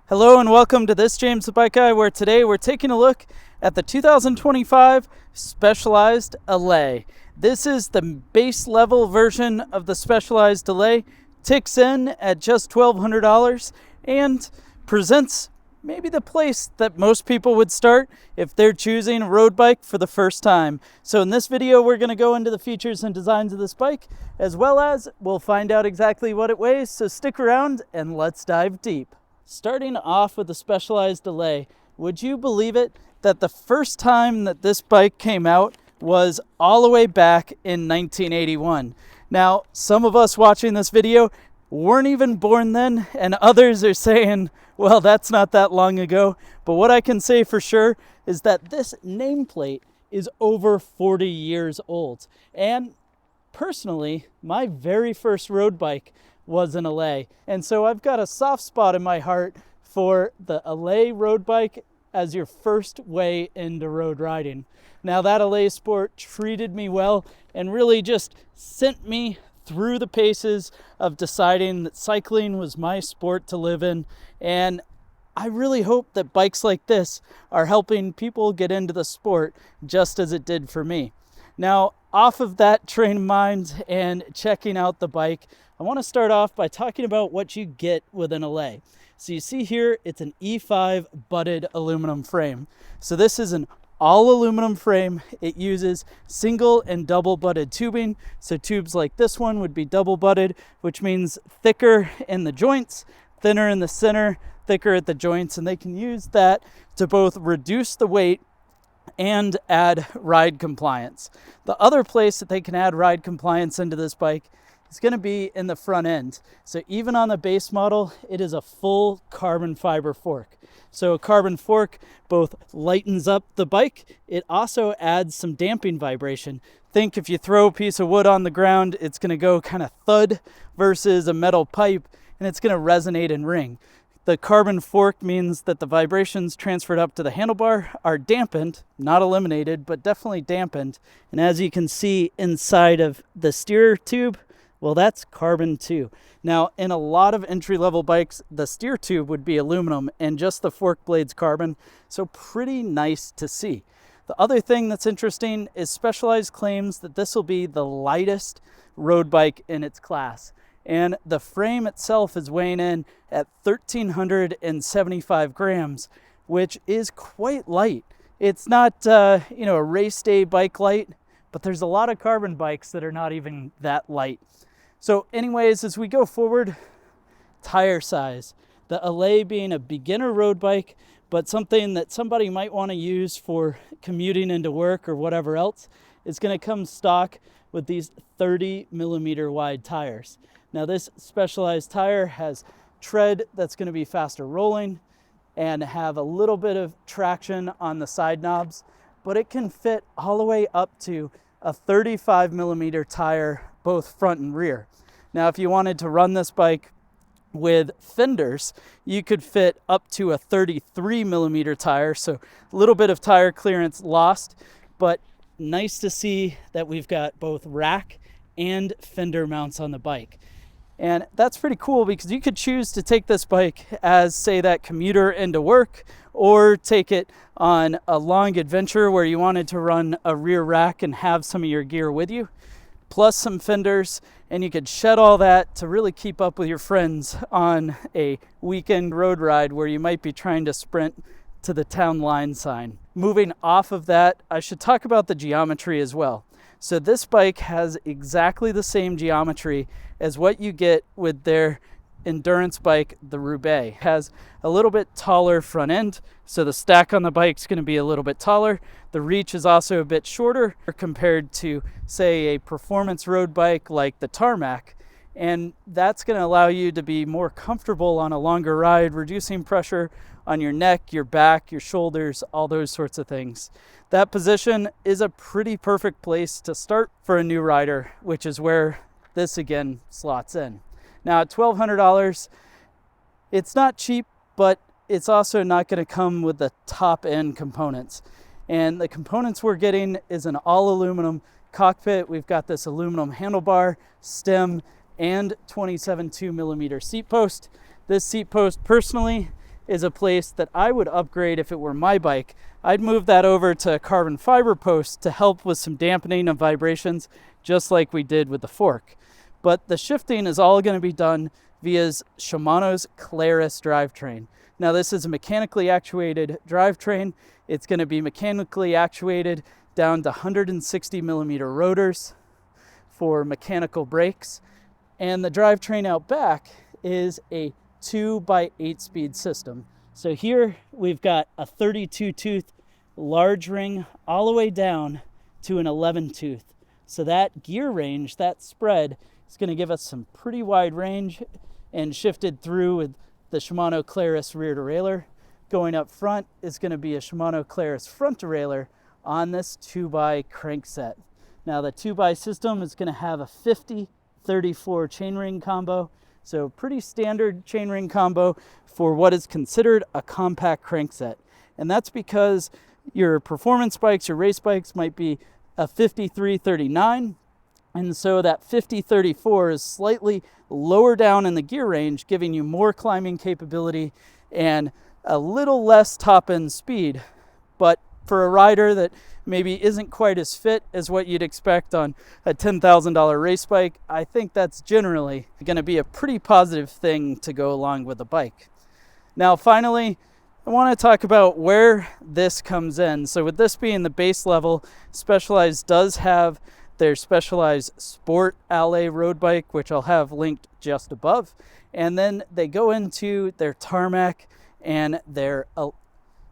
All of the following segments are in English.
Hello and welcome to this James the Bike Guy, where today we're taking a look at the 2025 Specialized Allez. This is the base level version of the Specialized Allez, ticks in at just $1,200 and presents maybe the place that most people would start if they're choosing a road bike for the first time. So in this video, we're going to go into the features and designs of this bike, as well as we'll find out exactly what it weighs. So stick around and let's dive deep. Starting off with the Specialized Allez, would you believe it that the first time that this bike came out was all the way back in 1981? Now, some of us watching this video weren't even born then, and others are saying, well, that's not that long ago. But what I can say for sure is that this nameplate is over 40 years old. And personally, my very first road bike was an Allez. And so I've got a soft spot in my heart for the Allez road bike as your first way into road riding. Now, that Allez Sport treated me well and really just sent me through the paces of deciding that cycling was my sport to live in. And I really hope that bikes like this are helping people get into the sport just as it did for me. Now, off of that train of mind and checking out the bike, I want to start off by talking about what you get with an Allez. So you see here, it's an E5 butted aluminum frame. So this is an all aluminum frame. It uses single and double butted tubing. So tubes like this one would be double butted, which means thicker in the joints, thinner in the center, thicker at the joints, and they can use that to both reduce the weight and add ride compliance. The other place that they can add ride compliance into this bike is going to be in the front end. So even on the base model, it is a full carbon fiber fork. So a carbon fork both lightens up the bike, it also adds some damping vibration. Think if you throw a piece of wood on the ground, it's going to go kind of thud versus a metal pipe, and it's going to resonate and ring. The carbon fork means that the vibrations transferred up to the handlebar are dampened, not eliminated, but definitely dampened. And as you can see inside of the steer tube, well, that's carbon too. Now, in a lot of entry-level bikes, the steer tube would be aluminum and just the fork blade's carbon, so pretty nice to see. The other thing that's interesting is Specialized claims that this will be the lightest road bike in its class. And the frame itself is weighing in at 1,375 grams, which is quite light. It's not, a race day bike light, but there's a lot of carbon bikes that are not even that light. So anyways, as we go forward, tire size. The Allez being a beginner road bike, but something that somebody might want to use for commuting into work or whatever else, is going to come stock with these 30 millimeter wide tires. Now, this Specialized tire has tread that's going to be faster rolling and have a little bit of traction on the side knobs, but it can fit all the way up to a 35 millimeter tire, both front and rear. Now, if you wanted to run this bike with fenders, you could fit up to a 33 millimeter tire, so a little bit of tire clearance lost, but nice to see that we've got both rack and fender mounts on the bike. And that's pretty cool because you could choose to take this bike as, say, that commuter into work, or take it on a long adventure where you wanted to run a rear rack and have some of your gear with you, plus some fenders, and you could shed all that to really keep up with your friends on a weekend road ride where you might be trying to sprint to the town line sign. Moving off of that, I should talk about the geometry as well. So this bike has exactly the same geometry as what you get with their endurance bike, the Roubaix. It has a little bit taller front end, so the stack on the bike is going to be a little bit taller. The reach is also a bit shorter compared to, say, a performance road bike like the Tarmac, and that's going to allow you to be more comfortable on a longer ride, reducing pressure on your neck, your back, your shoulders, all those sorts of things. That position is a pretty perfect place to start for a new rider, which is where this again slots in. Now, at $1,200, it's not cheap, but it's also not going to come with the top end components. And the components we're getting is an all aluminum cockpit. We've got this aluminum handlebar, stem, and 27 2mm seat post. This seat post personally is a place that I would upgrade if it were my bike. I'd move that over to a carbon fiber post to help with some dampening of vibrations, just like we did with the fork. But the shifting is all going to be done via Shimano's Claris drivetrain. Now this is a mechanically actuated drivetrain. It's going to be mechanically actuated down to 160 millimeter rotors for mechanical brakes. And the drivetrain out back is a 2x8 speed system. So here we've got a 32 tooth large ring all the way down to an 11 tooth. So that gear range, that spread, is going to give us some pretty wide range, and shifted through with the Shimano Claris rear derailleur. Going up front is going to be a Shimano Claris front derailleur on this 2x crankset. Now the 2x system is going to have a 50-34 chainring combo. So pretty standard chainring combo for what is considered a compact crankset. And that's because your performance bikes, your race bikes might be a 53-39. And so that 50-34 is slightly lower down in the gear range, giving you more climbing capability and a little less top end speed. But for a rider that maybe isn't quite as fit as what you'd expect on a $10,000 race bike, I think that's generally going to be a pretty positive thing to go along with the bike. Now, finally, I want to talk about where this comes in. So with this being the base level, Specialized does have their Specialized Sport Allez road bike, which I'll have linked just above. And then they go into their tarmac and their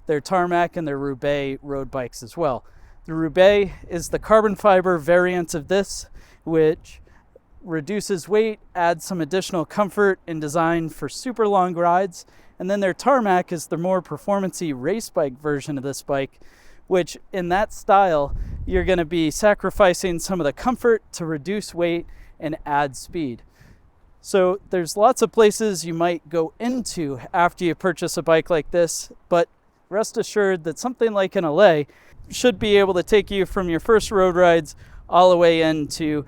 Roubaix road bikes as well. The Roubaix is the carbon fiber variant of this, which reduces weight, adds some additional comfort and design for super long rides. And then their tarmac is the more performance-y race bike version of this bike, which in that style, you're going to be sacrificing some of the comfort to reduce weight and add speed. So there's lots of places you might go into after you purchase a bike like this, but rest assured that something like an Allez should be able to take you from your first road rides all the way into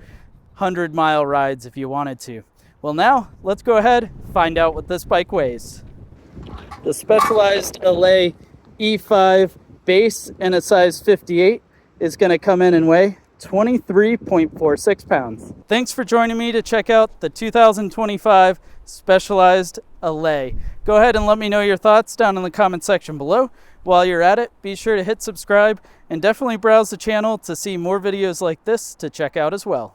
100-mile rides if you wanted to. Well, now let's go ahead and find out what this bike weighs. The Specialized Allez E5 base in a size 58 is going to come in and weigh 23.46 pounds. Thanks for joining me to check out the 2025 Specialized Allez. Go ahead and let me know your thoughts down in the comment section below. While you're at it, be sure to hit subscribe and definitely browse the channel to see more videos like this to check out as well.